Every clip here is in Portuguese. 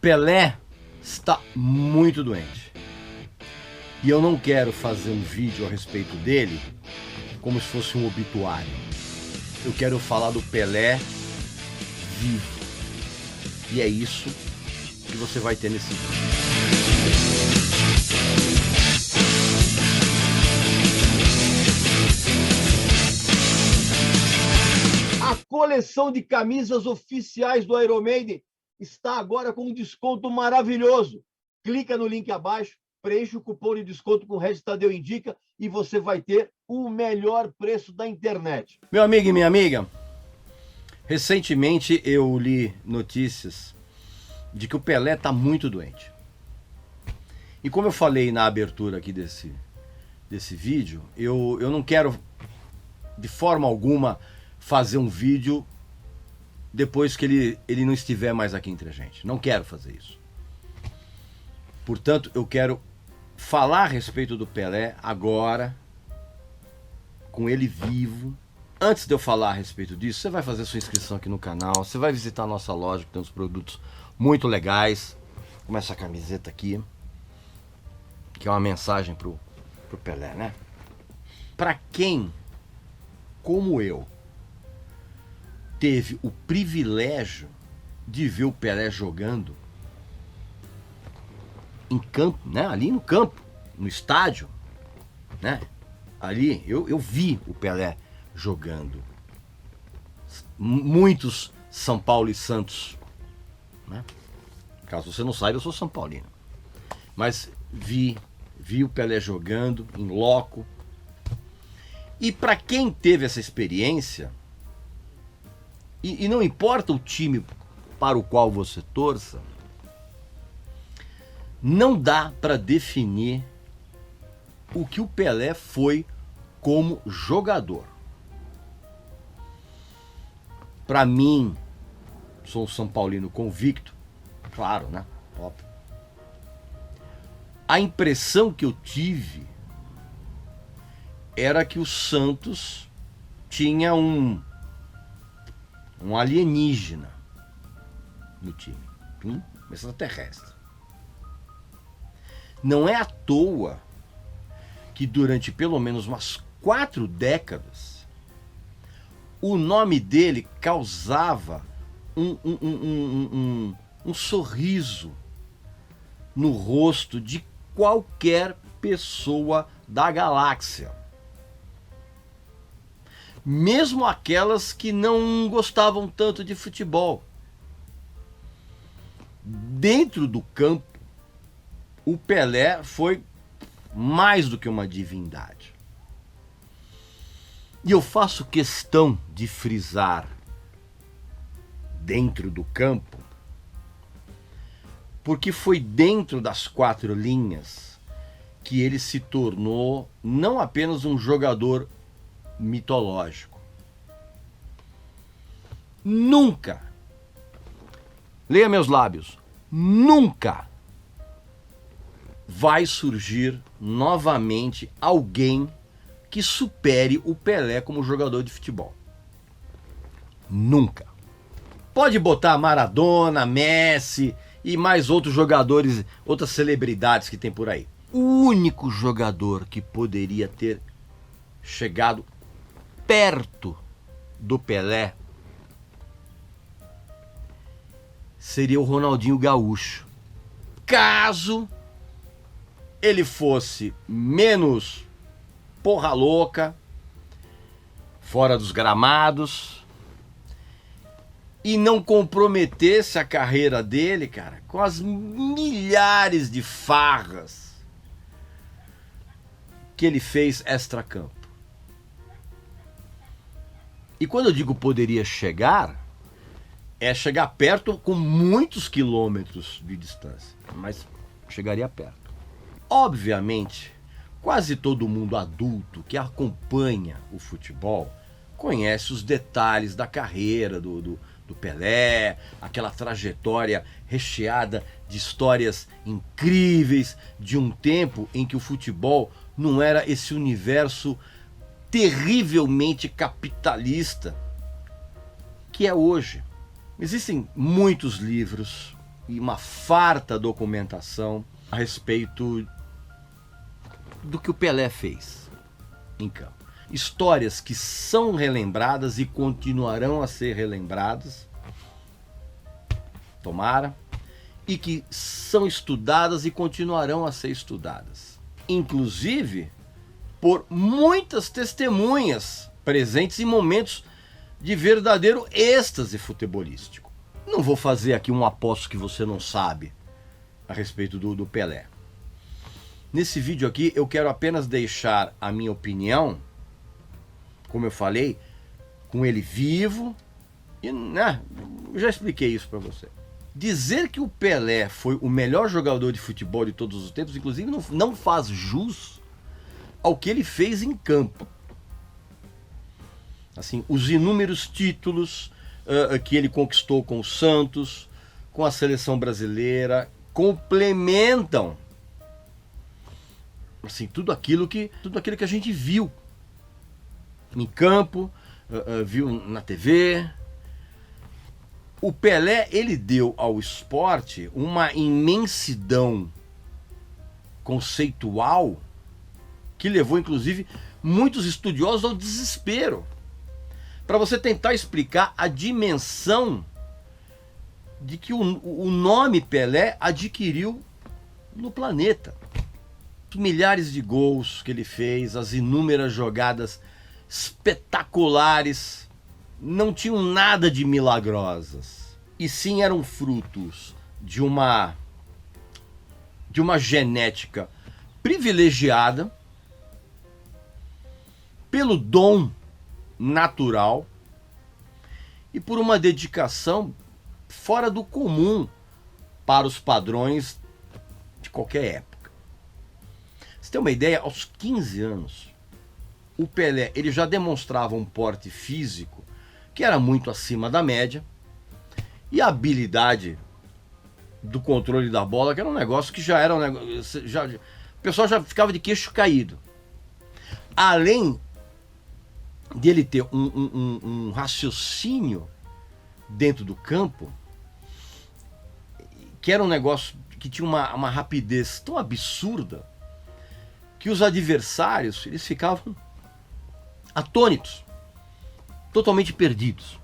Pelé está muito doente. E eu não quero fazer um vídeo a respeito dele como se fosse um obituário. Eu quero falar do Pelé vivo. E é isso que você vai ter nesse vídeo. A coleção de camisas oficiais do Iron Maiden está agora com um desconto maravilhoso. Clica no link abaixo, preenche o cupom de desconto com o hashtag Tadeu Indica e você vai ter o melhor preço da internet. Meu amigo e minha amiga, recentemente eu li notícias de que o Pelé está muito doente. E como eu falei na abertura aqui desse vídeo, eu não quero de forma alguma fazer um vídeo depois que ele não estiver mais aqui entre a gente. Não quero fazer isso. Portanto, eu quero falar a respeito do Pelé agora, com ele vivo. Antes de eu falar a respeito disso, você vai fazer sua inscrição aqui no canal, você vai visitar a nossa loja, que tem uns produtos muito legais, como essa camiseta aqui, que é uma mensagem pro Pelé, né? Para quem, como eu, teve o privilégio de ver o Pelé jogando em campo, né? Ali no campo, no estádio, né? Ali eu vi o Pelé jogando. Muitos São Paulo e Santos, né? Caso você não saiba, eu sou São Paulino. Mas vi o Pelé jogando em loco. E para quem teve essa experiência, e não importa o time para o qual você torça, não dá para definir o que o Pelé foi como jogador. Para mim, sou um São Paulino convicto, claro, né? Óbvio. A impressão que eu tive era que o Santos tinha um alienígena no time, um extraterrestre. Não é à toa que durante pelo menos umas 4 décadas o nome dele causava um sorriso no rosto de qualquer pessoa da galáxia. Mesmo aquelas que não gostavam tanto de futebol. Dentro do campo, o Pelé foi mais do que uma divindade. E eu faço questão de frisar dentro do campo, porque foi dentro das 4 linhas que ele se tornou não apenas um jogador mitológico. Nunca, leia meus lábios, nunca vai surgir novamente alguém que supere o Pelé como jogador de futebol. Nunca. Pode botar Maradona, Messi e mais outros jogadores, outras celebridades que tem por aí. O único jogador que poderia ter chegado perto do Pelé seria o Ronaldinho Gaúcho. Caso ele fosse menos porra louca, fora dos gramados, e não comprometesse a carreira dele, cara, com as milhares de farras que ele fez extracampo. E quando eu digo poderia chegar, é chegar perto com muitos quilômetros de distância, mas chegaria perto. Obviamente, quase todo mundo adulto que acompanha o futebol conhece os detalhes da carreira do Pelé, aquela trajetória recheada de histórias incríveis, de um tempo em que o futebol não era esse universo terrivelmente capitalista que é hoje. Existem muitos livros, e uma farta documentação a respeito do que o Pelé fez em campo. Histórias que são relembradas e continuarão a ser relembradas, tomara, e que são estudadas e continuarão a ser estudadas. Inclusive por muitas testemunhas presentes em momentos de verdadeiro êxtase futebolístico. Não vou fazer aqui um aposto que você não sabe a respeito do Pelé. Nesse vídeo aqui eu quero apenas deixar a minha opinião, como eu falei, com ele vivo, e eu já expliquei isso para você. Dizer que o Pelé foi o melhor jogador de futebol de todos os tempos, inclusive, não faz jus ao que ele fez em campo. Assim, os inúmeros títulos que ele conquistou com o Santos, com a seleção brasileira, complementam assim, tudo aquilo que a gente viu em campo, viu na TV. O Pelé, ele deu ao esporte uma imensidão conceitual que levou, inclusive, muitos estudiosos ao desespero, para você tentar explicar a dimensão de que o nome Pelé adquiriu no planeta. Os milhares de gols que ele fez, as inúmeras jogadas espetaculares, não tinham nada de milagrosas, e sim eram frutos de uma genética privilegiada, pelo dom natural e por uma dedicação fora do comum para os padrões de qualquer época. Você tem uma ideia, aos 15 anos, o Pelé ele já demonstrava um porte físico que era muito acima da média, e a habilidade do controle da bola, que era um negócio que já era um negócio, o pessoal já ficava de queixo caído. Além de ele ter um raciocínio dentro do campo, que era um negócio que tinha uma rapidez tão absurda, que os adversários eles ficavam atônitos, totalmente perdidos.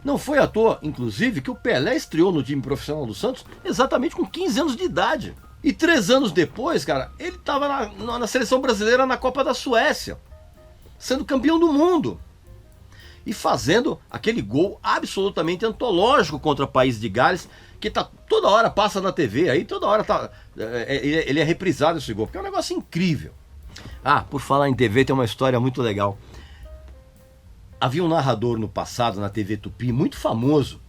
Não foi à toa, inclusive, que o Pelé estreou no time profissional do Santos exatamente com 15 anos de idade. E 3 anos depois, cara, ele estava na seleção brasileira na Copa da Suécia, sendo campeão do mundo. E fazendo aquele gol absolutamente antológico contra o País de Gales, que toda hora passa na TV, aí toda hora ele é reprisado esse gol, porque é um negócio incrível. Ah, por falar em TV, tem uma história muito legal. Havia um narrador no passado, na TV Tupi, muito famoso,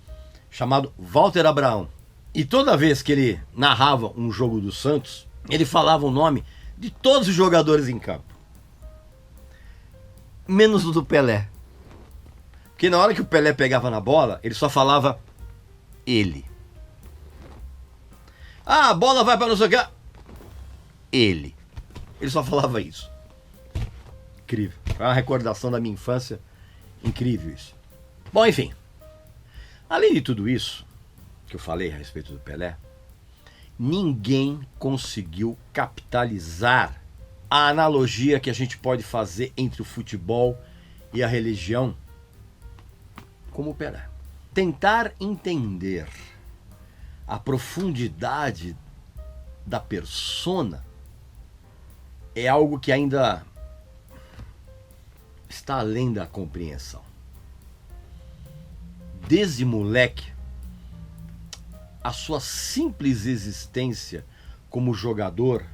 chamado Walter Abraão. E toda vez que ele narrava um jogo do Santos, ele falava o nome de todos os jogadores em campo, menos o do Pelé. Porque na hora que o Pelé pegava na bola, ele só falava ele. Ah, a bola vai para não sei o que. Ele. Ele só falava isso. Incrível. É uma recordação da minha infância. Incrível isso. Bom, enfim. Além de tudo isso que eu falei a respeito do Pelé, ninguém conseguiu capitalizar a analogia que a gente pode fazer entre o futebol e a religião como o Pelé. Tentar entender a profundidade da persona é algo que ainda está além da compreensão. Desde moleque, a sua simples existência como jogador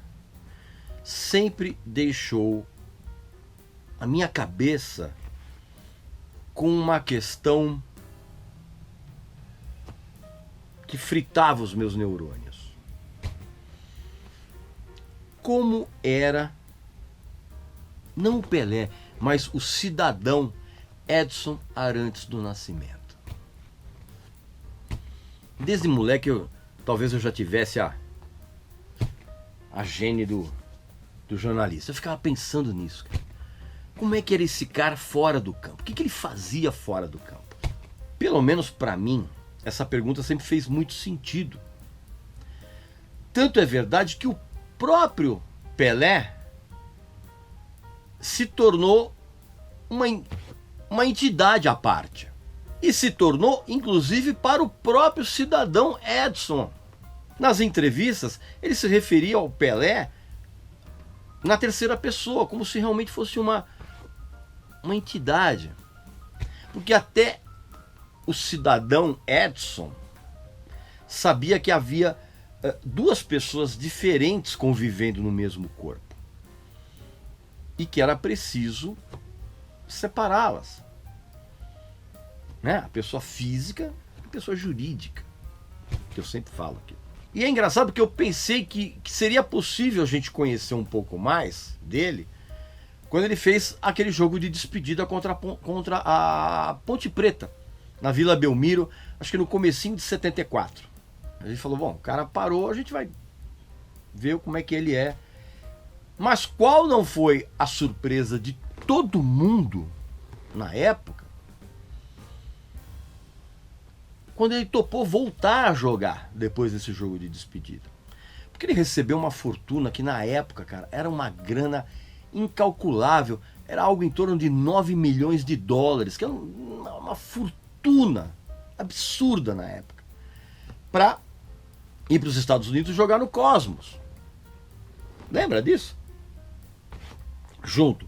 sempre deixou a minha cabeça com uma questão que fritava os meus neurônios. Como era, não o Pelé, mas o cidadão Edson Arantes do Nascimento. Desde moleque, talvez eu já tivesse a gene do jornalista. Eu ficava pensando nisso, cara. Como é que era esse cara fora do campo? O que ele fazia fora do campo? Pelo menos para mim, essa pergunta sempre fez muito sentido. Tanto é verdade que o próprio Pelé se tornou uma entidade à parte. E se tornou, inclusive, para o próprio cidadão Edson. Nas entrevistas, ele se referia ao Pelé na terceira pessoa, como se realmente fosse uma entidade. Porque até o cidadão Edson sabia que havia duas pessoas diferentes convivendo no mesmo corpo. E que era preciso separá-las. Né? A pessoa física e a pessoa jurídica. Que eu sempre falo aqui. E é engraçado porque eu pensei que seria possível a gente conhecer um pouco mais dele quando ele fez aquele jogo de despedida contra a Ponte Preta, na Vila Belmiro, acho que no comecinho de 74. A gente falou, bom, o cara parou, a gente vai ver como é que ele é. Mas qual não foi a surpresa de todo mundo na época, quando ele topou voltar a jogar depois desse jogo de despedida? Porque ele recebeu uma fortuna que na época, cara, era uma grana incalculável. Era algo em torno de 9 milhões de dólares, que é uma fortuna absurda na época, para ir para os Estados Unidos e jogar no Cosmos. Lembra disso? Junto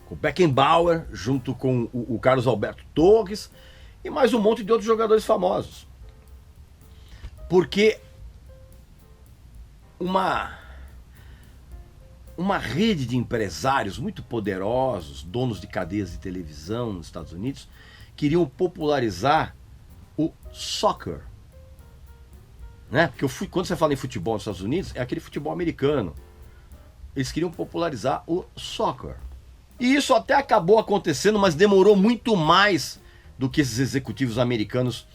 com o Beckenbauer, junto com o Carlos Alberto Torres e mais um monte de outros jogadores famosos. Porque uma rede de empresários muito poderosos, donos de cadeias de televisão nos Estados Unidos, queriam popularizar o soccer. Né? Porque quando você fala em futebol nos Estados Unidos, é aquele futebol americano. Eles queriam popularizar o soccer. E isso até acabou acontecendo, mas demorou muito mais do que esses executivos americanos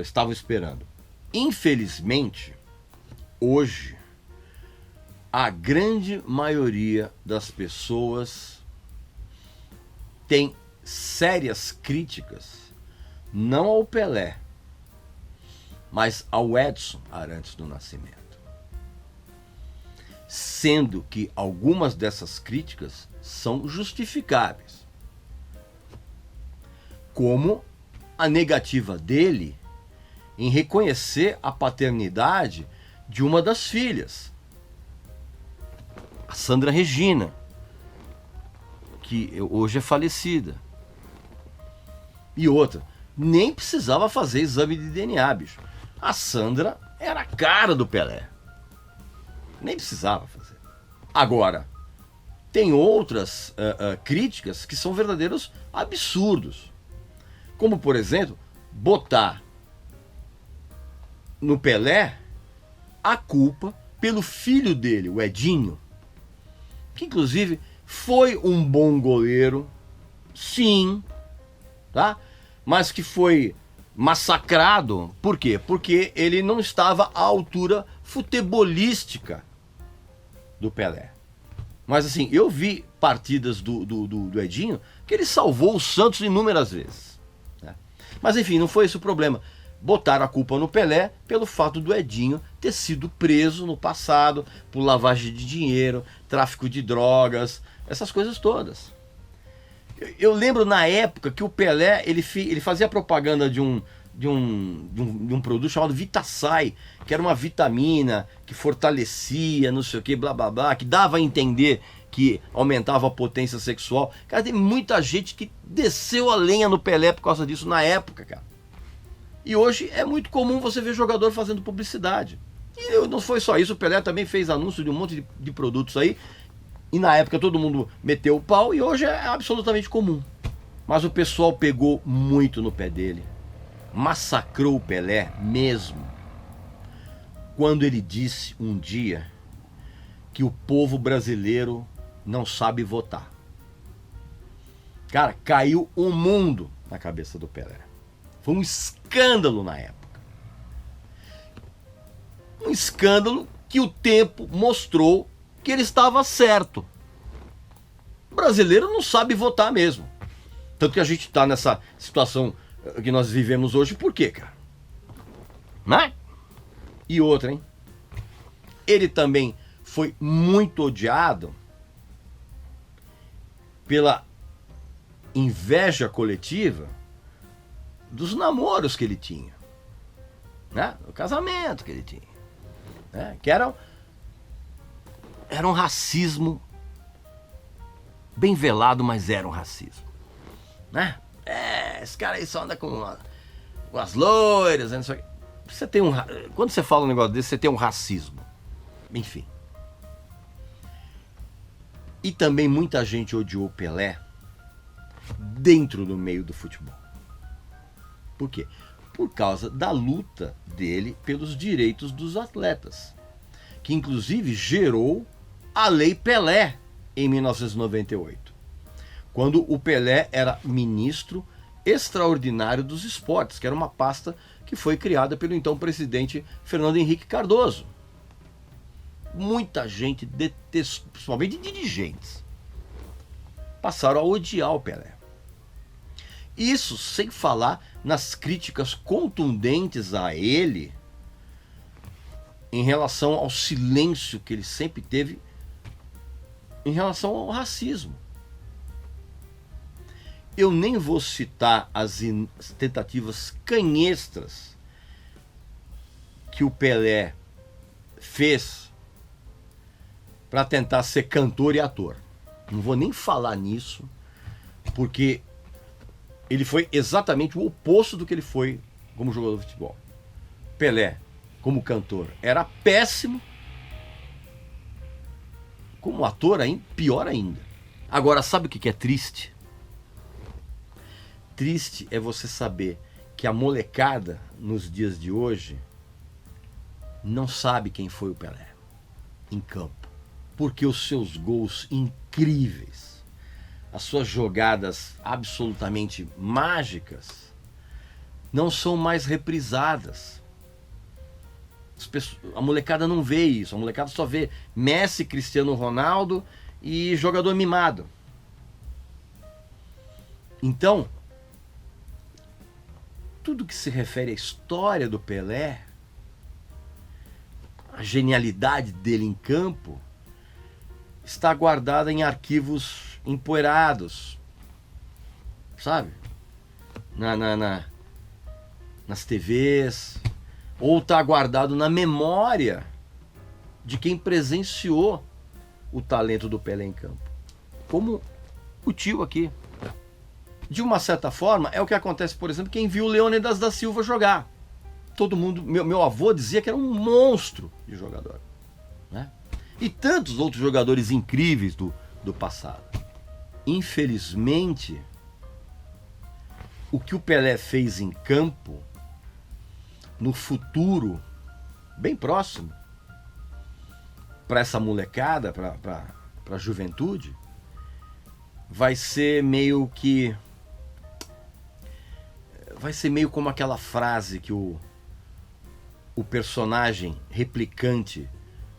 estavam esperando. Infelizmente, hoje, a grande maioria das pessoas tem sérias críticas, não ao Pelé, mas ao Edson Arantes do Nascimento. Sendo que algumas dessas críticas são justificáveis. Como a negativa dele em reconhecer a paternidade de uma das filhas, a Sandra Regina, que hoje é falecida. E outra, nem precisava fazer exame de DNA, bicho. A Sandra era a cara do Pelé. Nem precisava fazer. Agora, tem outras críticas que são verdadeiros absurdos. Como, por exemplo, botar no Pelé a culpa pelo filho dele, o Edinho, que inclusive foi um bom goleiro, sim, tá? Mas que foi massacrado. Por quê? Porque ele não estava à altura futebolística do Pelé. Mas assim, eu vi partidas do Edinho que ele salvou o Santos inúmeras vezes, né? Mas enfim, não foi esse o problema. Botaram a culpa no Pelé pelo fato do Edinho ter sido preso no passado por lavagem de dinheiro, tráfico de drogas, essas coisas todas. Eu lembro na época que o Pelé ele fazia propaganda de um produto chamado Vitasay, que era uma vitamina que fortalecia, não sei o que, blá blá blá, que dava a entender que aumentava a potência sexual. Cara, tem muita gente que desceu a lenha no Pelé por causa disso na época, cara. E hoje é muito comum você ver jogador fazendo publicidade. E não foi só isso, o Pelé também fez anúncio de um monte de produtos aí. E na época todo mundo meteu o pau e hoje é absolutamente comum. Mas o pessoal pegou muito no pé dele. Massacrou o Pelé mesmo. Quando ele disse um dia que o povo brasileiro não sabe votar. Cara, caiu o mundo na cabeça do Pelé. Foi um escândalo na época. Um escândalo que o tempo mostrou que ele estava certo. O brasileiro não sabe votar mesmo. Tanto que a gente está nessa situação que nós vivemos hoje. Por quê, cara? Né? E outra, hein? Ele também foi muito odiado pela inveja coletiva dos namoros que ele tinha, né? O casamento que ele tinha, né? Que era um racismo bem velado, mas era um racismo, né? Esse cara aí só anda com as loiras, né? Você tem quando você fala um negócio desse, você tem um racismo, enfim. E também muita gente odiou o Pelé dentro do meio do futebol. Por quê? Por causa da luta dele pelos direitos dos atletas, que inclusive gerou a Lei Pelé em 1998, quando o Pelé era ministro extraordinário dos esportes, que era uma pasta que foi criada pelo então presidente Fernando Henrique Cardoso. Muita gente detestou, principalmente dirigentes, passaram a odiar o Pelé. Isso sem falar nas críticas contundentes a ele em relação ao silêncio que ele sempre teve em relação ao racismo. Eu nem vou citar as tentativas canhestras que o Pelé fez para tentar ser cantor e ator. Não vou nem falar nisso, porque ele foi exatamente o oposto do que ele foi como jogador de futebol. Pelé, como cantor, era péssimo. Como ator, pior ainda. Agora, sabe o que é triste? Triste é você saber que a molecada, nos dias de hoje, não sabe quem foi o Pelé em campo. Porque os seus gols incríveis, as suas jogadas absolutamente mágicas, não são mais reprisadas. A molecada não vê isso. A molecada só vê Messi, Cristiano Ronaldo e jogador mimado. Então, tudo que se refere à história do Pelé, a genialidade dele em campo, está guardada em arquivos empoeirados, sabe? Nas TVs, ou está guardado na memória de quem presenciou o talento do Pelé em campo. Como o tio aqui. De uma certa forma, é o que acontece, por exemplo, quem viu o Leônidas da Silva jogar. Todo mundo, meu avô dizia que era um monstro de jogador, né? E tantos outros jogadores incríveis do passado. Infelizmente, o que o Pelé fez em campo, no futuro, bem próximo, para essa molecada, para a juventude, vai ser meio como aquela frase que o personagem replicante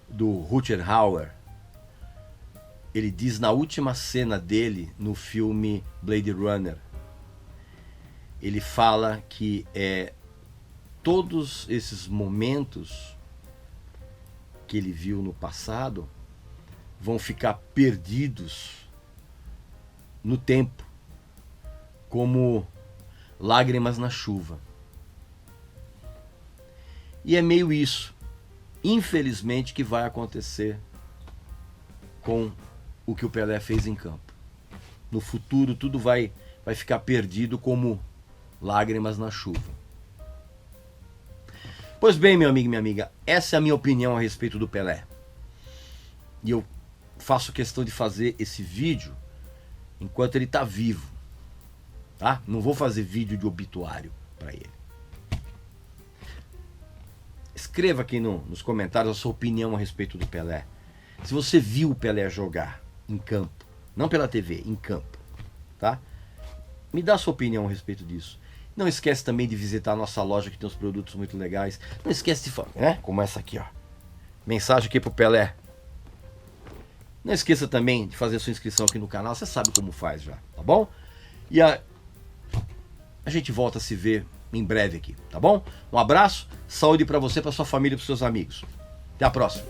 do Rutger Hauer, ele diz na última cena dele no filme Blade Runner. Ele fala que todos esses momentos que ele viu no passado vão ficar perdidos no tempo, como lágrimas na chuva. E é meio isso, infelizmente, que vai acontecer com o que o Pelé fez em campo. No futuro, tudo vai ficar perdido como lágrimas na chuva. Pois bem, meu amigo e minha amiga, essa é a minha opinião a respeito do Pelé. E eu faço questão de fazer esse vídeo enquanto ele está vivo, tá? Não vou fazer vídeo de obituário para ele. Escreva aqui nos comentários a sua opinião a respeito do Pelé. Se você viu o Pelé jogar em campo, não pela TV, em campo, tá? Me dá a sua opinião a respeito disso. Não esquece também de visitar a nossa loja, que tem uns produtos muito legais. Não esquece de falar, né? Como essa aqui, ó. Mensagem aqui pro Pelé. Não esqueça também de fazer a sua inscrição aqui no canal. Você sabe como faz já, tá bom? E a gente volta a se ver em breve aqui, tá bom? Um abraço, saúde para você, para sua família e para seus amigos. Até a próxima.